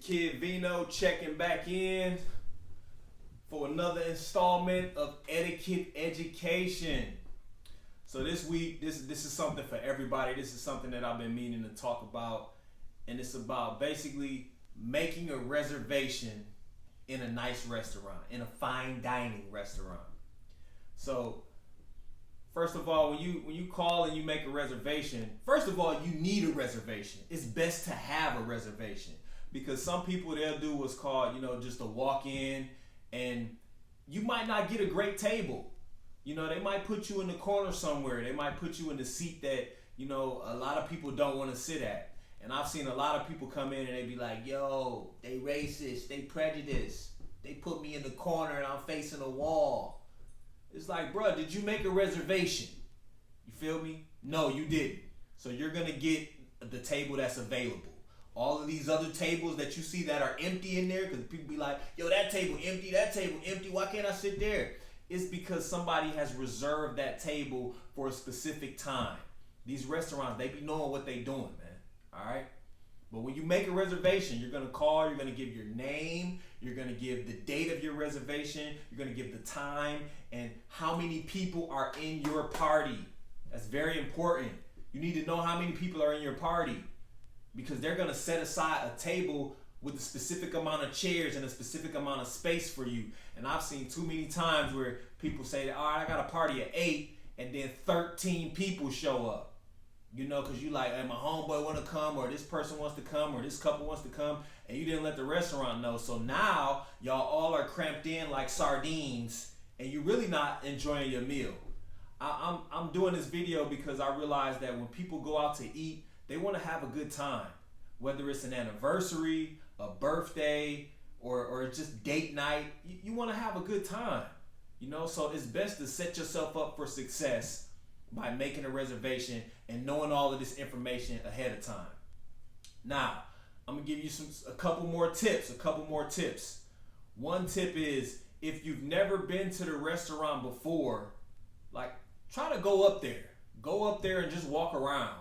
Kid Vino checking back in for another installment of Etiquette Education. So this week, this is something for everybody. This is something that I've been meaning to talk about, and it's about basically making a reservation in a nice restaurant, in a fine dining restaurant. So first of all, when you call and you make a reservation, first of all, you need a reservation. It's best to have a reservation because some people, they'll do what's called, just a walk in, and you might not get a great table. They might put you in the corner somewhere. They might put you in the seat that, a lot of people don't want to sit at. And I've seen a lot of people come in and they be like, yo, they racist, they prejudiced. They put me in the corner and I'm facing a wall. It's like, bro, did you make a reservation? You feel me? No, you didn't. So you're going to get the table that's available. All of these other tables that you see that are empty in there, because people be like, yo, that table empty, why can't I sit there? It's because somebody has reserved that table for a specific time. These restaurants, they be knowing what they doing, man. All right? But when you make a reservation, you're going to call, you're going to give your name, you're going to give the date of your reservation, you're going to give the time, and how many people are in your party. That's very important. You need to know how many people are in your party because they're going to set aside a table with a specific amount of chairs and a specific amount of space for you. And I've seen too many times where people say, all right, I got a party at 8, and then 13 people show up. Because you like, hey, my homeboy want to come, or this person wants to come, or this couple wants to come, and you didn't let the restaurant know. So now y'all all are cramped in like sardines, and you're really not enjoying your meal. I'm doing this video because I realize that when people go out to eat, they want to have a good time. Whether it's an anniversary, a birthday, or just date night, you want to have a good time. So it's best to set yourself up for success by making a reservation and knowing all of this information ahead of time. Now, I'm gonna give you a couple more tips. One tip is, if you've never been to the restaurant before, try to go up there and just walk around.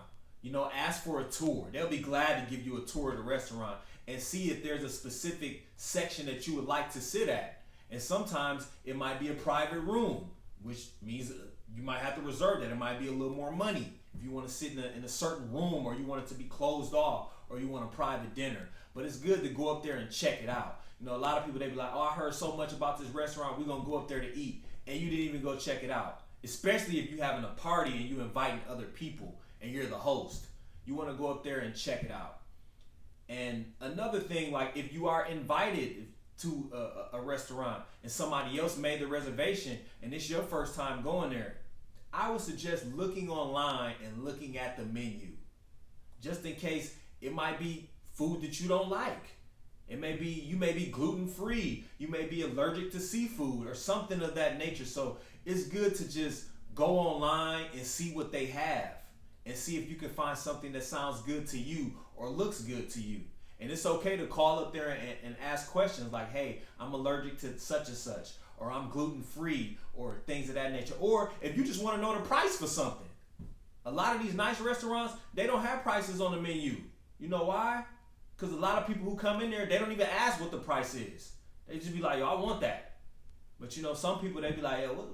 Ask for a tour. They'll be glad to give you a tour of the restaurant and see if there's a specific section that you would like to sit at. And sometimes it might be a private room, which means you might have to reserve that. It might be a little more money if you want to sit in a certain room, or you want it to be closed off, or you want a private dinner. But it's good to go up there and check it out. A lot of people, they be like, oh, I heard so much about this restaurant, we're going to go up there to eat. And you didn't even go check it out. Especially if you're having a party and you're inviting other people and you're the host. You want to go up there and check it out. And another thing, if you are invited to a restaurant and somebody else made the reservation and it's your first time going there, I would suggest looking online and looking at the menu. Just in case it might be food that you don't like. You may be gluten-free. You may be allergic to seafood or something of that nature. So it's good to just go online and see what they have and see if you can find something that sounds good to you or looks good to you. And it's okay to call up there and ask questions like, hey, I'm allergic to such and such, or I'm gluten-free, or things of that nature. Or if you just want to know the price for something. A lot of these nice restaurants, they don't have prices on the menu. You know why? Because a lot of people who come in there, they don't even ask what the price is. They just be like, yo, I want that. But some people, they be like, yo,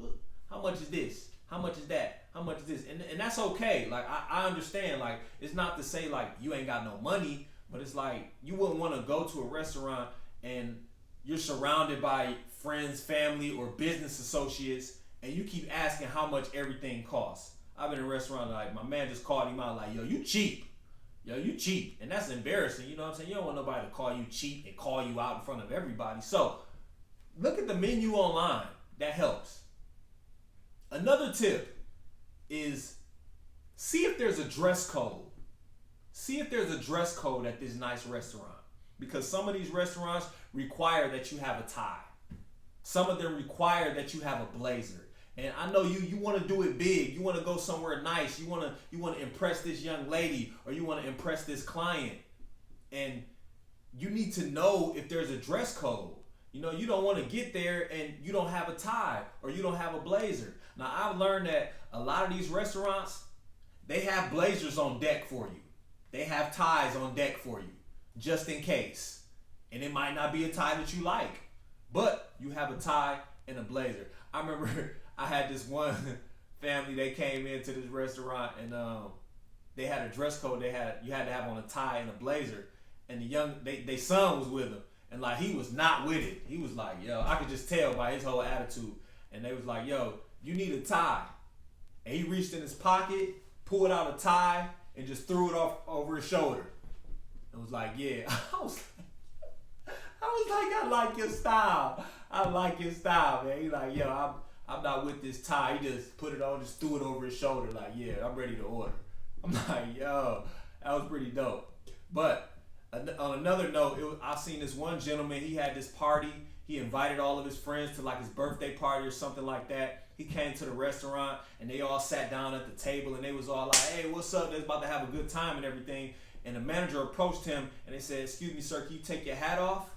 how much is this? How much is that? How much is this? And that's okay. I understand. It's not to say you ain't got no money, but it's you wouldn't want to go to a restaurant and you're surrounded by friends, family, or business associates, and you keep asking how much everything costs. I've been in a restaurant, my man just called him out yo, you cheap. Yo, you cheap. And that's embarrassing, you know what I'm saying? You don't want nobody to call you cheap and call you out in front of everybody. So, look at the menu online. That helps. Another tip is see if there's a dress code. See if there's a dress code at this nice restaurant. Because some of these restaurants require that you have a tie. Some of them require that you have a blazer. And I know you want to do it big. You want to go somewhere nice. You want to impress this young lady, or you want to impress this client. And you need to know if there's a dress code. You don't want to get there and you don't have a tie or you don't have a blazer. Now, I've learned that a lot of these restaurants, they have blazers on deck for you. They have ties on deck for you, just in case. And it might not be a tie that you like, but you have a tie and a blazer. I remember I had this one family, they came into this restaurant and they had a dress code. You had to have on a tie and a blazer. And they son was with him. And like he was not with it. He was like, yo, I could just tell by his whole attitude. And they was like, yo, you need a tie. And he reached in his pocket, pulled out a tie, and just threw it off over his shoulder. It was like, yeah. I was like, I like your style. I like your style, man. He like, yo, I'm not with this tie. He just put it on, just threw it over his shoulder. Like, yeah, I'm ready to order. I'm like, yo, that was pretty dope. But on another note, I seen this one gentleman. He had this party. He invited all of his friends to like his birthday party or something like that. He came to the restaurant and they all sat down at the table and they was all like, hey, what's up? They're about to have a good time and everything. And the manager approached him and they said, excuse me, sir, can you take your hat off?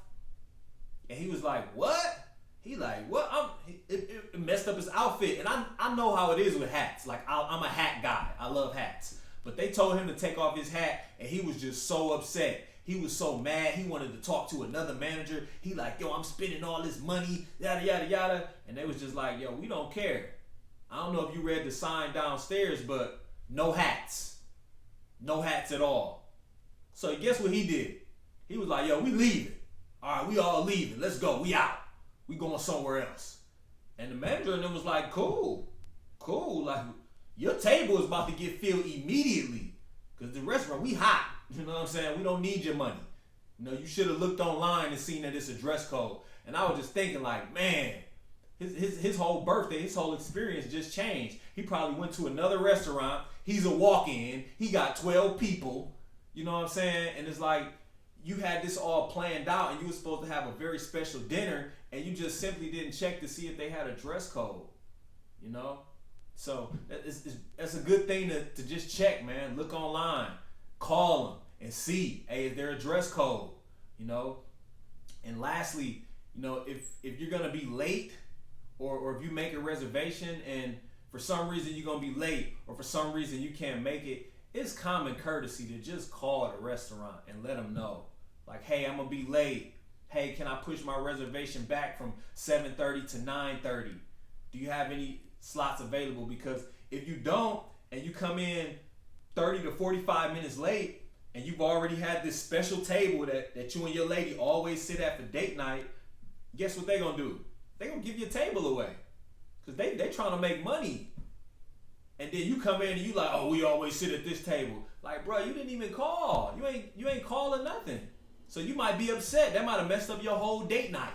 And he was like, what? He like, what? It messed up his outfit. And I know how it is with hats. Like, I'm a hat guy. I love hats. But they told him to take off his hat and he was just so upset. He was so mad. He wanted to talk to another manager. He like, yo, I'm spending all this money, yada, yada, yada. And they was just like, yo, we don't care. I don't know if you read the sign downstairs, but no hats. No hats at all. So guess what he did? He was like, yo, we leaving. All right, we all leaving. Let's go. We out. We going somewhere else. And the manager and them was like, cool. Like, your table is about to get filled immediately. Because the restaurant, we hot. You know what I'm saying? We don't need your money. You know, you should have looked online and seen that it's a dress code. And I was just thinking like, man, his whole birthday, his whole experience just changed. He probably went to another restaurant. He's a walk-in. He got 12 people. You know what I'm saying? And it's like, you had this all planned out and you were supposed to have a very special dinner and you just simply didn't check to see if they had a dress code. You know? So that's a good thing to just check, man. Look online. Call them and see, hey, is there a dress code? You know? And lastly, you know, if you're gonna be late or if you make a reservation and for some reason you're gonna be late or for some reason you can't make it, it's common courtesy to just call the restaurant and let them know. Like, hey, I'm gonna be late. Hey, can I push my reservation back from 7:30 to 9:30? Do you have any slots available? Because if you don't and you come in 30 to 45 minutes late and you've already had this special table that you and your lady always sit at for date night, guess what they're gonna do? They're gonna give your table away. Because they trying to make money. And then you come in and you like, oh, we always sit at this table. Like, bro, you didn't even call. You ain't calling nothing. So you might be upset. That might have messed up your whole date night.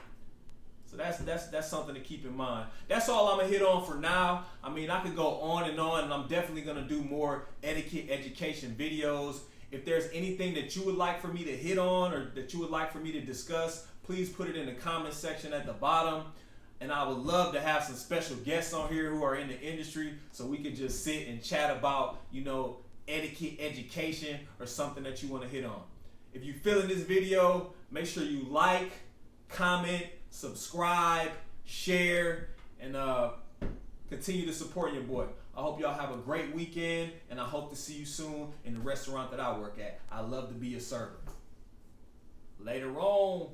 So that's something to keep in mind. That's all I'm gonna hit on for now. I mean, I could go on, and I'm definitely gonna do more etiquette education videos. If there's anything that you would like for me to hit on or that you would like for me to discuss, please put it in the comment section at the bottom. And I would love to have some special guests on here who are in the industry so we could just sit and chat about, you know, etiquette education or something that you want to hit on. If you're feeling this video, make sure you like, comment, subscribe, share, and continue to support your boy. I hope y'all have a great weekend, and I hope to see you soon in the restaurant that I work at. I love to be a server. Later on.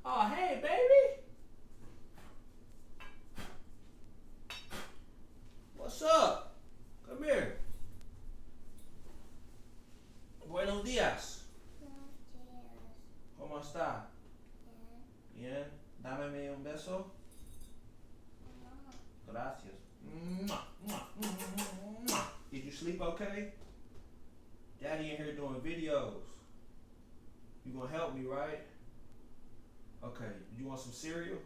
Oh, hey, baby. What's up? Come here. Buenos días. ¿Cómo está? Bien. Dame un beso. Gracias. Did you sleep okay? Daddy in here doing videos. You gonna help me, right? Okay, you want some cereal?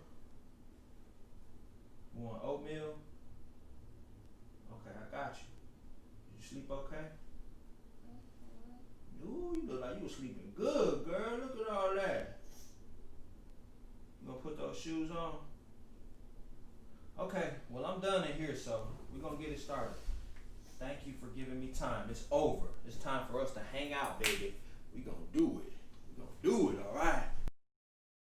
You want oatmeal? Okay, I got you. Did you sleep okay? Ooh, you look like you were sleeping good, girl. Look at all that. You gonna put those shoes on? Okay, well, I'm done in here, so we're gonna get it started. Thank you for giving me time. It's over. It's time for us to hang out, baby. We gonna do it. We gonna do it, all right?